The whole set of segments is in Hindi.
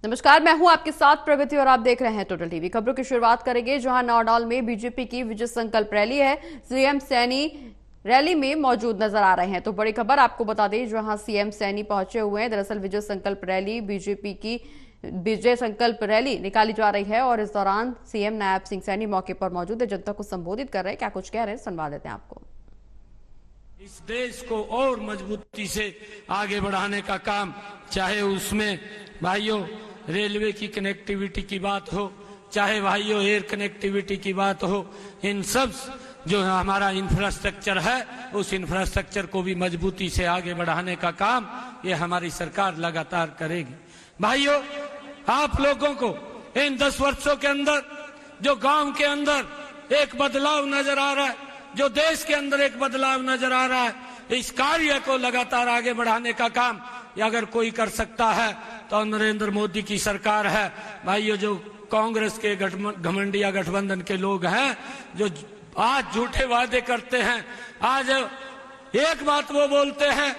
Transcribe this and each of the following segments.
नमस्कार, मैं हूं आपके साथ प्रगति और आप देख रहे हैं टोटल टीवी। खबरों की शुरुआत करेंगे जहां नौडाल में बीजेपी की विजय संकल्प रैली है। सीएम सैनी रैली में मौजूद नजर आ रहे हैं। तो बड़ी खबर आपको बता दें, जहां सीएम सैनी पहुंचे हुए हैं। दरअसल विजय संकल्प रैली, बीजेपी की विजय संकल्प रैली निकाली जा रही है और इस दौरान सीएम नायब सिंह सैनी मौके पर मौजूद है, जनता को संबोधित कर रहे हैं। क्या कुछ कह रहे हैं, सुनवा देते हैं आपको। इस देश को और मजबूती से आगे बढ़ाने का काम, चाहे उसमें भाइयों रेलवे की कनेक्टिविटी की बात हो, चाहे भाइयों एयर कनेक्टिविटी की बात हो, इन सब जो हमारा इंफ्रास्ट्रक्चर है उस इंफ्रास्ट्रक्चर को भी मजबूती से आगे बढ़ाने का काम ये हमारी सरकार लगातार करेगी। भाइयों, आप लोगों को इन 10 वर्षों के अंदर जो गांव के अंदर एक बदलाव नजर आ रहा है, जो देश के अंदर एक बदलाव नजर आ रहा है, इस कार्य को लगातार आगे बढ़ाने का काम अगर कोई कर सकता है तो नरेंद्र मोदी की सरकार है। भाइयों, जो कांग्रेस के घमंडिया गठबंधन के लोग हैं, जो आज झूठे वादे करते हैं, आज एक बात वो बोलते हैं,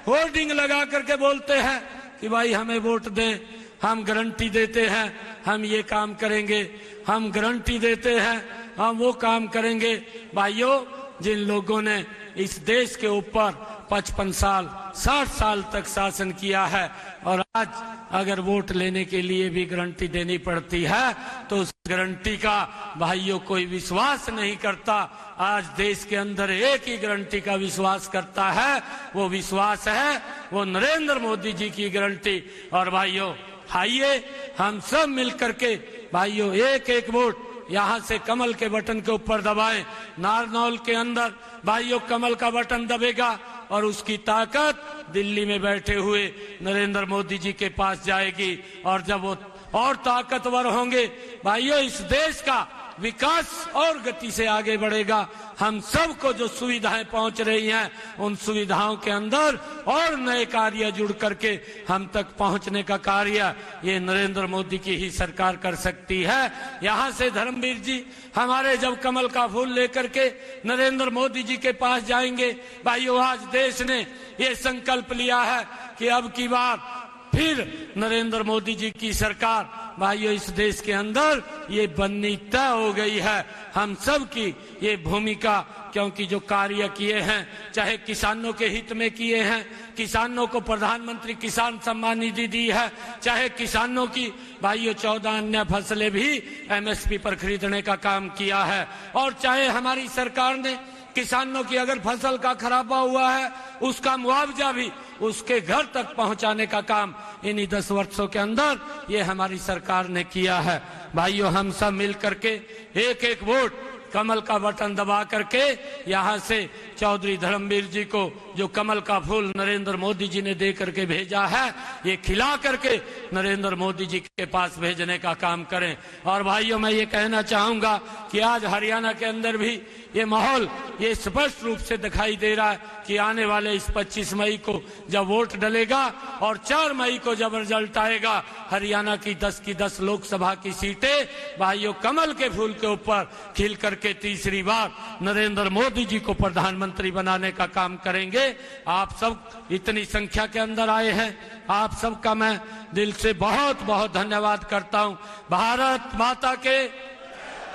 होर्डिंग लगा करके बोलते हैं कि भाई हमें वोट दें, हम गारंटी देते हैं, हम ये काम करेंगे, हम गारंटी देते हैं, हम वो काम करेंगे। भाइयों, जिन लोगों ने इस देश के ऊपर 55 साल 60 साल तक शासन किया है और आज अगर वोट लेने के लिए भी गारंटी देनी पड़ती है तो उस गारंटी का भाइयों कोई विश्वास नहीं करता। आज देश के अंदर एक ही गारंटी का विश्वास करता है, वो विश्वास है वो नरेंद्र मोदी जी की गारंटी। और भाइयों, आइए हम सब मिलकर के भाइयों एक एक वोट यहाँ से कमल के बटन के ऊपर दबाएं। नारनौल के अंदर भाइयों कमल का बटन दबेगा और उसकी ताकत दिल्ली में बैठे हुए नरेंद्र मोदी जी के पास जाएगी। और जब वो और ताकतवर होंगे भाइयों, इस देश का विकास और गति से आगे बढ़ेगा। हम सबको जो सुविधाएं पहुंच रही हैं, उन सुविधाओं के अंदर और नए कार्य जुड़ करके हम तक पहुंचने का कार्य ये नरेंद्र मोदी की ही सरकार कर सकती है। यहां से धर्मवीर जी हमारे जब कमल का फूल लेकर के नरेंद्र मोदी जी के पास जाएंगे, भाइयों आज देश ने ये संकल्प लिया है कि अब की बार फिर नरेंद्र मोदी जी की सरकार भाइयों इस देश के अंदर ये बननी तय हो गई है। हम सब की ये भूमिका, क्योंकि जो कार्य किए हैं, चाहे किसानों के हित में किए हैं, किसानों को प्रधानमंत्री किसान सम्मान निधि दी है, चाहे किसानों की भाइयों 14 अन्य फसलें भी एमएसपी पर खरीदने का काम किया है, और चाहे हमारी सरकार ने किसानों की अगर फसल का खराबा हुआ है उसका मुआवजा भी उसके घर तक पहुंचाने का काम इन्हीं 10 वर्षों के अंदर ये हमारी सरकार ने किया है। भाइयों, हम सब मिल करके एक एक वोट कमल का बटन दबा करके यहाँ से चौधरी धर्मवीर जी को जो कमल का फूल नरेंद्र मोदी जी ने दे करके भेजा है, ये खिला करके नरेंद्र मोदी जी के पास भेजने का काम करें। और भाइयों, मैं ये कहना चाहूंगा कि आज हरियाणा के अंदर भी ये माहौल ये स्पष्ट रूप से दिखाई दे रहा है कि आने वाले इस 25 मई को जब वोट डलेगा और 4 मई को जब रिजल्ट आएगा, हरियाणा की 10 की 10 लोकसभा की सीटें भाइयों कमल के फूल के ऊपर खिल करके तीसरी बार नरेंद्र मोदी जी को प्रधानमंत्री बनाने का काम करेंगे। आप सब इतनी संख्या के अंदर आए हैं, आप सबका मैं दिल से बहुत बहुत धन्यवाद करता हूं। भारत माता के,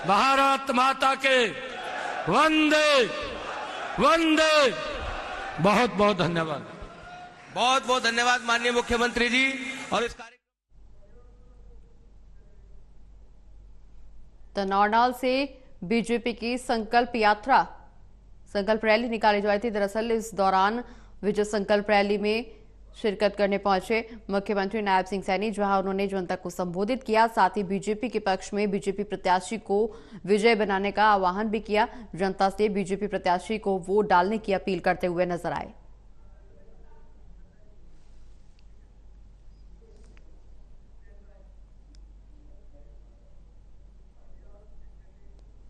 भारत माता के वंदे वंदे। बहुत बहुत धन्यवाद, बहुत बहुत धन्यवाद माननीय मुख्यमंत्री जी। और इस तो नौडाल से बीजेपी की संकल्प यात्रा, संकल्प रैली निकाली जाई थी। दरअसल इस दौरान विजय संकल्प रैली में शिरकत करने पहुंचे मुख्यमंत्री नायब सिंह सैनी, जहां उन्होंने जनता को संबोधित किया। साथ ही बीजेपी के पक्ष में बीजेपी प्रत्याशी को विजय बनाने का आह्वान भी किया। जनता से बीजेपी प्रत्याशी को वोट डालने की अपील करते हुए नजर आए।